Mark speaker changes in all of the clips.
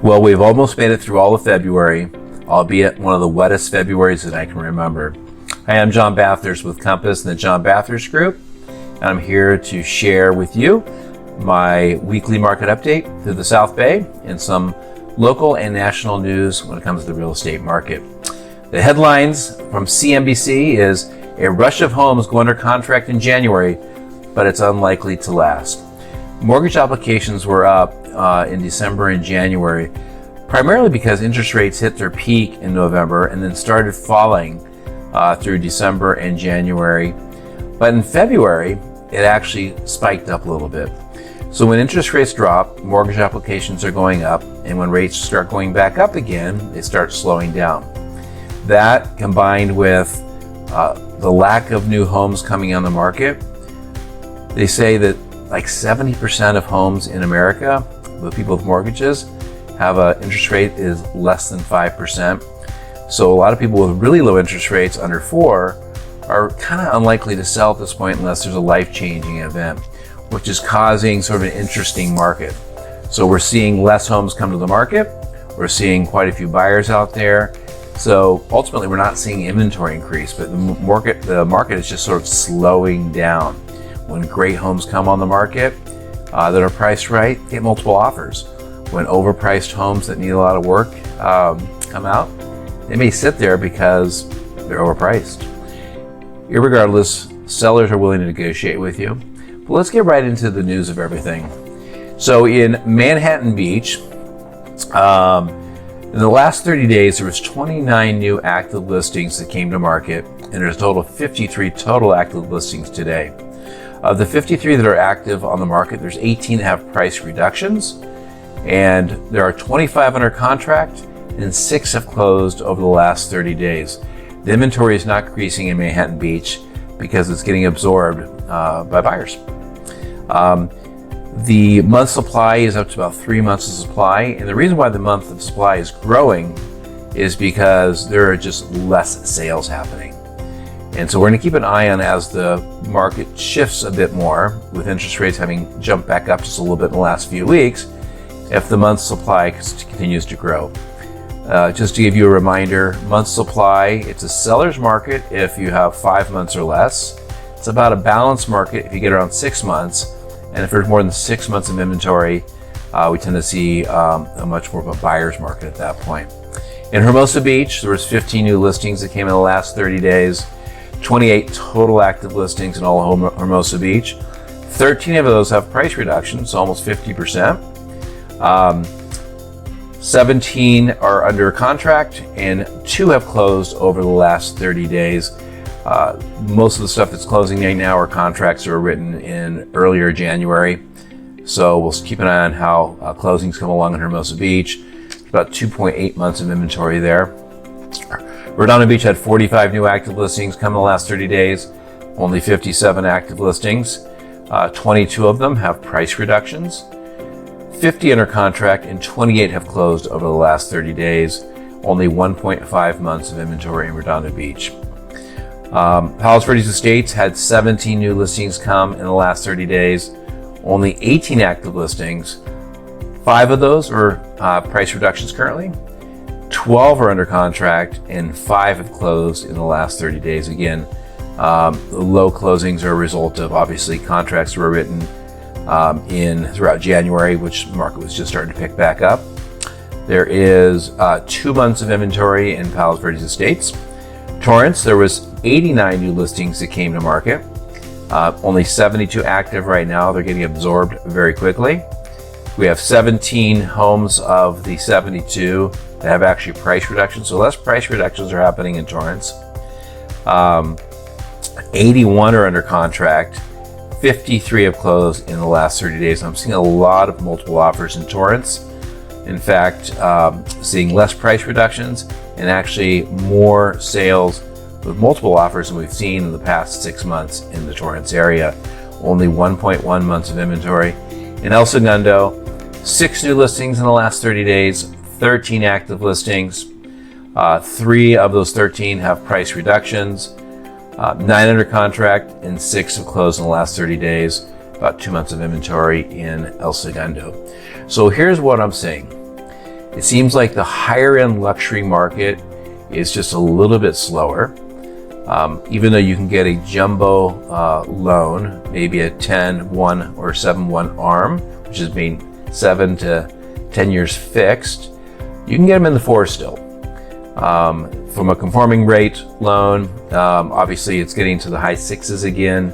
Speaker 1: Well, we've almost made it through all of February, albeit one of the wettest Februarys that I can remember. Hi, I'm John Bathurst with Compass and the John Bathurst Group, and I'm here to share with you my weekly market update through the South Bay and some local and national news when it comes to the real estate market. The headlines from CNBC is a rush of homes go under contract in January, but it's unlikely to last. Mortgage applications were up in December and January, primarily because interest rates hit their peak in November and then started falling through December and January. But in February, it actually spiked up a little bit. So when interest rates drop, mortgage applications are going up, and when rates start going back up again, they start slowing down. That combined with the lack of new homes coming on the market, they say that like 70% of homes in America with people with mortgages have an interest rate is less than 5%. So a lot of people with really low interest rates under 4 are kind of unlikely to sell at this point unless there's a life-changing event, which is causing sort of an interesting market. So we're seeing less homes come to the market. We're seeing quite a few buyers out there. So ultimately we're not seeing inventory increase, but the market is just sort of slowing down. When great homes come on the market that are priced right, get multiple offers. When overpriced homes that need a lot of work come out, they may sit there because they're overpriced. Irregardless, sellers are willing to negotiate with you. But let's get right into the news of everything. So in Manhattan Beach, in the last 30 days, there was 29 new active listings that came to market, and there's a total of 53 total active listings today. Of the 53 that are active on the market, there's 18 that have price reductions, and there are 25 under contract, and 6 have closed over the last 30 days. The inventory is not increasing in Manhattan Beach because it's getting absorbed by buyers. The month supply is up to about 3 months of supply, and the reason why the month of supply is growing is because there are just less sales happening. And so we're going to keep an eye on as the market shifts a bit more, with interest rates having jumped back up just a little bit in the last few weeks, if the month supply continues to grow. Just to give you a reminder, month supply, it's a seller's market if you have 5 months or less. It's about a balanced market if you get around 6 months. And if there's more than 6 months of inventory, we tend to see a much more of a buyer's market at that point. In Hermosa Beach, there was 15 new listings that came in the last 30 days, 28 total active listings in all of Hermosa Beach. 13 of those have price reductions, almost 50%. 17 are under contract, and 2 have closed over the last 30 days. Most of the stuff that's closing right now are contracts that were written in earlier January. So we'll keep an eye on how closings come along in Hermosa Beach. About 2.8 months of inventory there. Redondo Beach had 45 new active listings come in the last 30 days, only 57 active listings. 22 of them have price reductions. 50 under contract and 28 have closed over the last 30 days, only 1.5 months of inventory in Redondo Beach. Palos Verdes Estates had 17 new listings come in the last 30 days, only 18 active listings. 5 of those are price reductions currently, 12 are under contract, and 5 have closed in the last 30 days. Again, the low closings are a result of obviously contracts that were written throughout January, which the market was just starting to pick back up. There is 2 months of inventory in Palos Verdes Estates. Torrance, there was 89 new listings that came to market. Only 72 active right now. They're getting absorbed very quickly. We have 17 homes of the 72 that have actually price reductions. So less price reductions are happening in Torrance. 81 are under contract. 53 have closed in the last 30 days. I'm seeing a lot of multiple offers in Torrance. In fact, seeing less price reductions and actually more sales with multiple offers than we've seen in the past 6 months in the Torrance area. Only 1.1 months of inventory. In El Segundo, 6 new listings in the last 30 days, 13 active listings. 3 of those 13 have price reductions. 9 under contract, and 6 have closed in the last 30 days. About 2 months of inventory in El Segundo. So here's what I'm seeing. It seems like the higher end luxury market is just a little bit slower. Even though you can get a jumbo loan, maybe a 10-1 or 7-1 ARM, which is being 7 to 10 years fixed, you can get them in the 4s still. From a conforming rate loan, obviously it's getting to the high 6s again,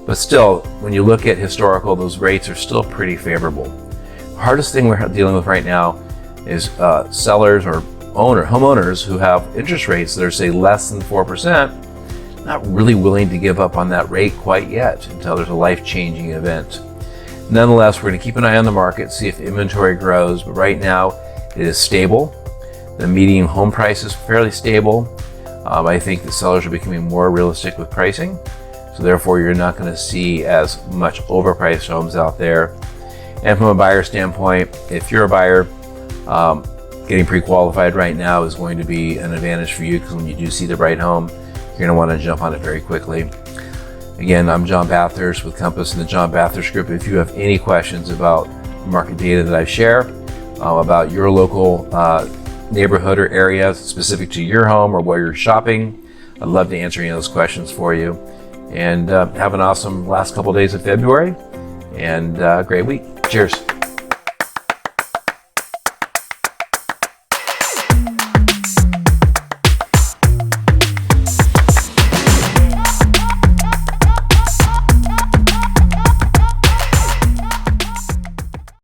Speaker 1: but still, when you look at historical, those rates are still pretty favorable. The hardest thing we're dealing with right now is sellers or homeowners who have interest rates that are, say, less than 4%, not really willing to give up on that rate quite yet until there's a life-changing event. Nonetheless, we're going to keep an eye on the market, see if inventory grows, but right now it is stable. The median home price is fairly stable. I think the sellers are becoming more realistic with pricing, so therefore you're not going to see as much overpriced homes out there. And from a buyer standpoint, if you're a buyer, getting pre-qualified right now is going to be an advantage for you, because when you do see the right home, you're going to want to jump on it very quickly. Again, I'm John Bathurst with Compass and the John Bathurst Group. If you have any questions about market data that I share, about your local neighborhood or area specific to your home or where you're shopping, I'd love to answer any of those questions for you. And have an awesome last couple days of February, and great week. Cheers.